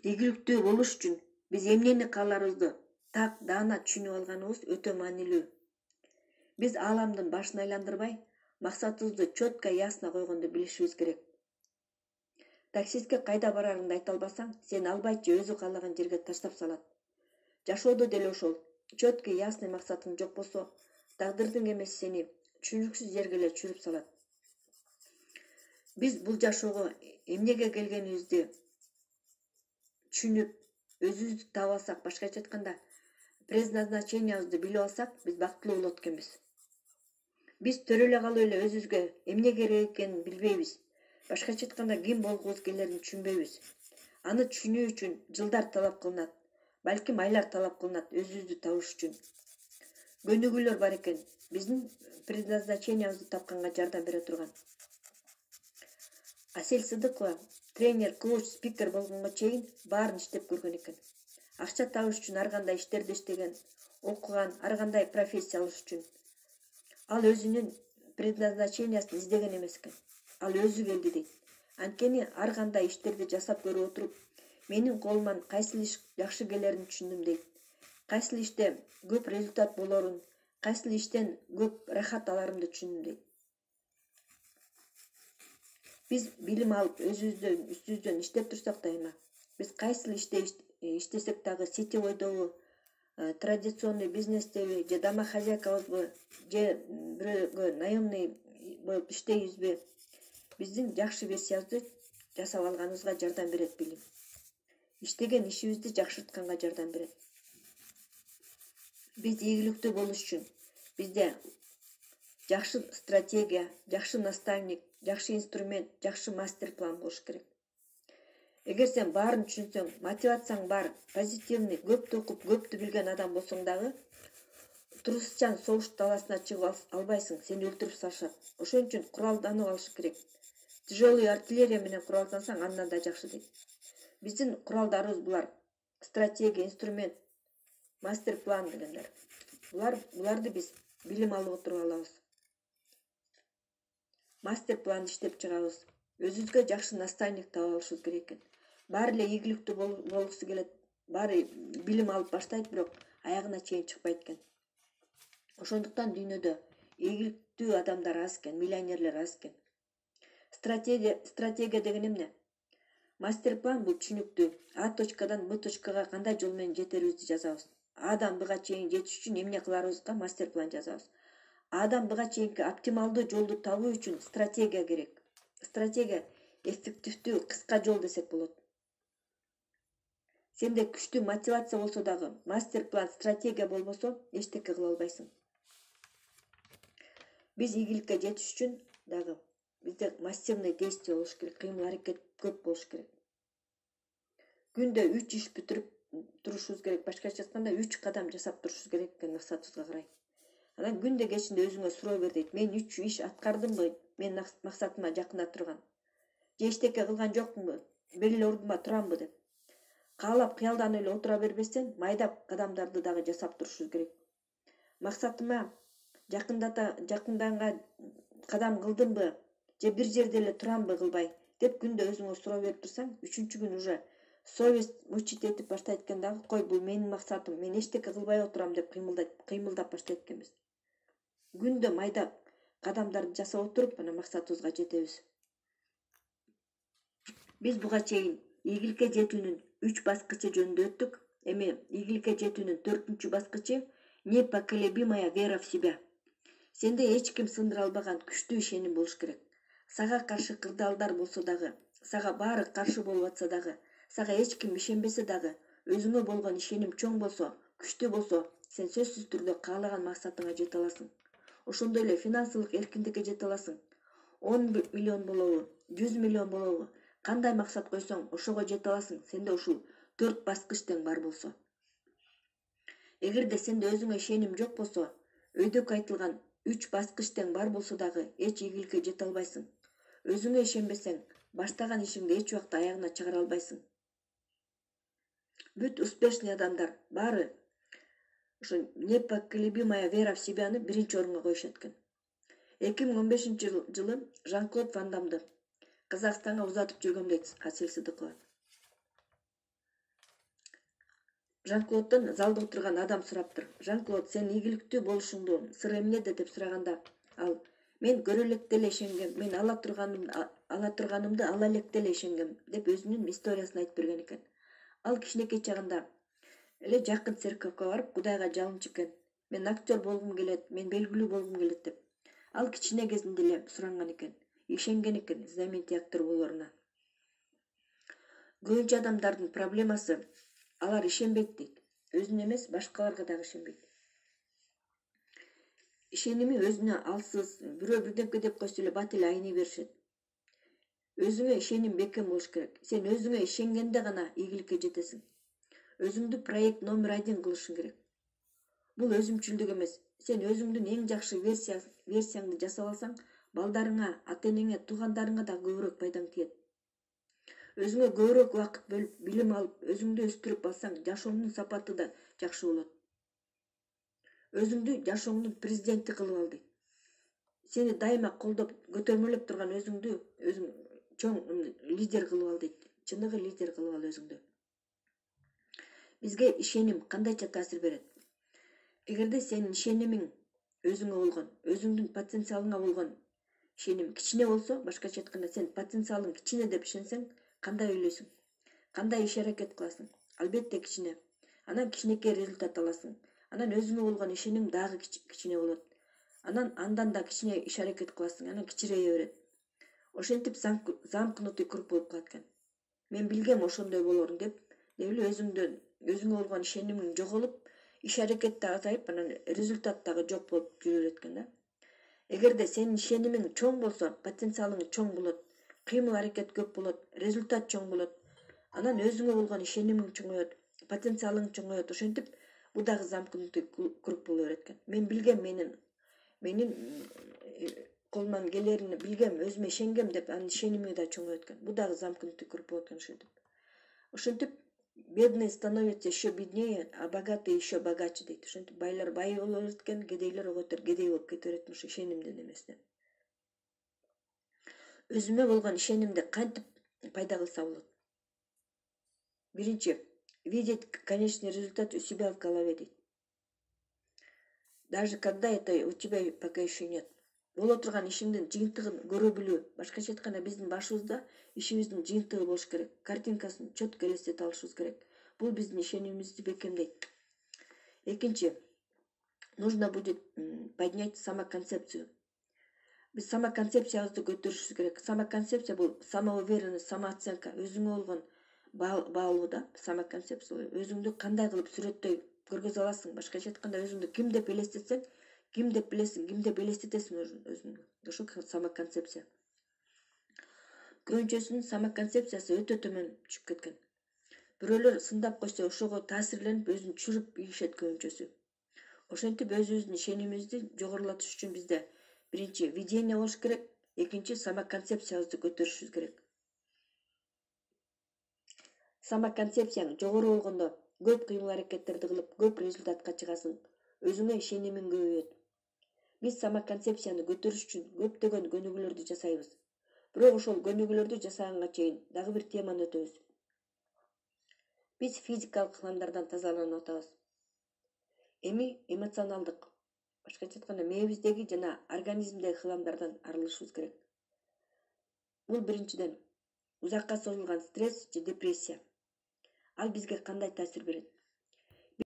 Ийгиликтүү болуш үчүн биз эмнени кааларыбызды так даана түшүнүп алганыбыз өтө маанилүү. Биз ааламдын башын айландырбай, максатыбызды четко ясно койгонду билишибиз керек. Таксистке кайда барарыңды айта албасаң, сени албайчы өзү каалаган жерге таштап салат. Жашоодо деле ошол. Четко ясный максатың жок болсо, тагдырдын эмеси сени түшүнүксүз жерге эле түшүрүп салат. Биз бул жашоого эмнеге келгенибизди түшүнүп, өзүбүздү таап алсак, башкача айтканда, предназначениябызды билип алсак, биз бактылуу болот экенбиз. Биз төрө эле калып эле өзүбүзгө эмне керек экенин билбейбиз. Башкача айтканда, ким болгубуз келерин түшүнбөйбүз. Аны түшүнүү үчүн жылдар талап кылынат, балким айлар талап кылынат өзүбүздү табыш үчүн. Көнүгүүлөр бар экен, биздин предназначениябызды тапканга жардам бере турган. Асель Сыдыкова тренер, коуч, спикер болгонго чейин баарын иштеп көргөн экен. Акча табыш үчүн ар кандай иштерди иштеген, окуган, ар кандай профессия алыш үчүн. Ал өзүнүн предназначениясын издеген эмес экен. Ал өзү келди дейт. Анткени ар кандай иштерди жасап көрүп отуруп, менин колуман кайсыл иш жакшы келерин түшүндүм дейт. Кайсыл иште көп результат болорун, кайсыл иштен көп рахат аларымды түшүндүм дейт. Биз билим алып, өзүбүздөн үстүбүздөн иштеп турсак дайыма, биз кайсыл иште иштесек дагы сетевойдобу, традиционный бизнестеби, же домохозяйкабызбы, же бирөөгө наемный болуп иштейбизби, биздин жакшы версиябызды жасап алганыбызга жардам берет билим. Иштеген ишибизди жакшыртканга жардам берет. Биз ийгиликтүү болуш үчүн бизде жакшы стратегия, жакшы наставник, жакшы инструмент, жакшы мастер-план болуш керек. Эгер сен баарын түшүнсөң, мотивацияң бар, позитивный, көптү окуп, көптү билген адам болсоң дагы, турусчан согуш таласына чыгып албайсың, сени өлтүрүп салышат. Ошон үчүн куралданып алыш керек. Тяжелый артиллерия менен куралдансаң, андан да жакшы дейт. Биздин куралдарыбыз булар: стратегия, инструмент, мастер-план дегендер. Буларды биз билим алып отуруп алабыз. Мастер-план иштеп чыгабыз. Өзүбүзгө жакшы наставник таап алышыбыз керек экен. Баары эле ийгиликтүү болгусу келет, баары билим алып баштайт, бирок аягына чейин чыкпайт экен. Ошондуктан дүйнөдө ийгиликтүү адамдар аз экен, миллионерлер аз экен. Стратегия деген эмне? Мастер-план бул түшүнүктүү. А точкадан Б точкага кандай жол менен жетерибизди жазабыз. Адан Бга чейин жетиш үчүн эмне кыларыбызга мастер-план жазабыз. Адан Бга чейинки оптималдуу жолду табуу үчүн стратегия керек. Стратегия эффективдүү кыска жол десек болот. Сенде күчтүү мотивация болсо дагы, мастер-план, стратегия болбосо, эчтеке кыла албайсың. Биз игиликке жетиш үчүн дагы бизде массивный действие болуш керек, кыймыл аракет көп болуш керек. Күндө 3 иш бүтүрүп турушубуз керек, башкача айтканда 3 кадам жасап турушубуз керек экен максатыбызга карай. Анан күндө кечинде өзүңө суроо бер дейт. Мен 3 иш аткардымбы? Мен максатыма жакында турган. Же эчтеке кылган жокмунбу? Бир эле ордумда турамбы деп. Каалап кыялданып эле отура бербестен, майдап кадамдарды дагы жасап турушубуз керек. Максатыма жакынданга кадам кылдымбы? Же бир жерде эле турамбы кылбай деп күндө өзүңө суроо берип турсаң, 3-күн уже совесть мучить этип баштайт экен дагы, кой бул менин максатым, мен эчтеке кылбай отурам деп кыймылдап баштайт экенбиз. Күндө майда кадамдарды жасап отуруп, анан максатыбызга жетебиз. Биз буга чейин ийгиликке жетүүнүн 3 баскычы жөнүндө өттүк. Эми ийгиликке жетүүнүн 4-чү баскычы непоколебимая вера в себя. Сенде эч ким сындыра албаган күчтүү ишеним болуш керек. Сага каршы кырдаалдар болсо дагы, сага баары каршы болуп атса дагы, сага эч ким ишенбесе дагы, өзүңө болгон ишеним чоң болсо, күчтүү болсо, сен сөзсүз түрдө каалаган максатыңа жете аласың. Ошондой эле финансылык эркиндикке жете аласың. 10 миллион болобу, 100 миллион болобу, кандай максат койсоң, ошого жете аласың. Сенде ушул 4 баскыч тең бар болсо. Эгерде сенде өзүңө ишеним жок болсо, өйдөкү айтылган 3 баскыч тең бар болсо дагы эч ийгиликке жете албайсың. Өзүңө ишенбесең, баштаган ишиңди эч убакта аягына чыгара албайсың. Бүт успешный адамдар баары ошо непоколебимая вера в себяны биринчи орунга коюшат экен. 2015-жылы Жан-Клод Ван Дамды Казакстанга узатып жүргөм дейт Асель Сыдыкова. Жан-Клоддон залда отурган адам сураптыр. Жан-Клод, сен ийгиликтүү болушуңду сыры эмнеде деп сураганда, ал мен көрө электе эле ишенгем, мен ала турганымды ала электе эле ишенгем деп өзүнүн историясын айтып берген экен. Ал кичинекей чагында эле жакын церковке барып Кудайга жалынчу экен. Мен актер болгум келет, мен белгилүү болгум келет деп. Ал кичине кезинде эле суранган экен. Ишенген экен знаменитый актер болоруна. Көбүнчө адамдардын проблемасы алар ишенбейт дейт. Өзүнө эмес, башкаларга дагы ишенбейт. Ишеними өзүнө алсыз, бирөө бирдемке деп койсо эле бат эле айный беришет. Өзүңө ишеним бекем болуш керек. Сен өзүңө ишенгенде гана ийгиликке жетесиң. Өзүңдү проект номер 1 кылышың керек. Бул өзүмчүлдүк эмес. Сен өзүңдүн эң жакшы версияңды жасап алсаң, балдарыңа, ата-энеңе, туугандарыңа да көбүрөөк пайдаң тиет. Өзүңө көбүрөөк убакыт бөлүп, билим алып, өзүңдү өстүрүп алсаң, жашооңдун сапаты да жакшы болот. Өзүңдү жашооңдун президенти кылып ал дейт. Сени дайыма колдоп, көтөрмөлөп турган өзүңдү чоң лидер кылып ал дейт. Чыныгы лидер кылып ал өзүңдү. Бизге ишеним кандайча таасир берет? Эгерде сенин ишенимиң өзүңө болгон, өзүңдүн потенциалыңа болгон ишеним кичине болсо, башкача айтканда, сен потенциалың кичине деп ишенсең, кандай ойлойсуң? Кандай иш аракет кыласың? Албетте кичине. Анан кичинекей результат аласың. Анан өзүңө болгон ишеним дагы кичине болот. Андан да кичине иш аракет кыласың, анан кичирее берет. Ошентип замкнутый круг болуп калат экен. Мен билгем ошондой болорун деп эле өзүңө болгон ишенимиң жоголуп, иш аракет да азайып, анан результат дагы жок болуп жүрө берет экен да. Эгерде сенин ишенимиң чоң болсо, потенциалың чоң болот, кыймыл аракет көп болот, результат чоң болот. Анан өзүңө болгон ишенимиң чоңоет, потенциалың чоңоет. Ошентип, бул дагы замкнутый круг боло берет экен. Мен билгем менин колуман келерин билгем, өзүмө ишенгем деп, анын ишеними да чоңоет экен. Бул дагы замкнутый круг болот экен ошентип. Ошентип, бедные становятся еще беднее, а богатые еще богаче дейт. Ошентип байлар бай боло берет экен, кедейлер оготер кедей болуп кете берет ошо ишенимден эместен. Өзүмө болгон ишенимди кантип пайда кылса болот? Биринчи, видеть конечный результат у себя в голове дейт. Даже когда это у тебя пока еще нет. Боло турган ишиңдин жыйынтыгын көрө билүү. Башкача айтканда, биздин башыбызда ишибиздин жыйынтыгы болуш керек. Картинкасын четко элестете алышыбыз керек. Бул биздин ишенимибизди бекемдейт. Экинчи, нужно будет поднять самоконцепцию. Биз самоконцепциябызды көтөрүшүбүз керек. Самоконцепция бул самоуверенность, самооценка, өзүңө болгон баалоо да, самоконцепция. Өзүңдү кандай кылып сүрөттөй көргөзө аласың? Башкача айтканда, өзүңдү ким деп элестетсең, ким деп билесиң, ким деп элестетесиң өзүңдү. Ошо самоконцепция. Көбүнчөсүнүн самоконцепциясы өтө төмөн түшүп кеткен. Бирөөлөр сындап койсо, ошого таасирленип, өзүн түшүрүп ийишет көбүнчөсү. Ошентип өзүбүздүн ишенимибизди жогорулатыш үчүн бизде биринчи видение болуш керек, экинчи самоконцепциябызды көтөрүшүбүз керек. Самоконцепцияң жогору болгондо көп кыймыл аракеттерди кылып, көп результатка чыгасың. Өзүңө ишенимиң көбөйөт. Биз самоконцепцияны көтөрүш үчүн көптөгөн көнүгүүлөрдү жасайбыз. Бирок ошол көнүгүүлөрдү жасаганга чейин дагы бир теманы өтөбүз. Биз физикалык кыламдардан тазаланып атабыз. Эми эмоционалдык, башкача айтканда, мээбиздеги жана организмдеги кыламдардан арылышыбыз керек. Бул биринчиден узакка созулган стресс же депрессия. Ал бизге кандай таасир берет?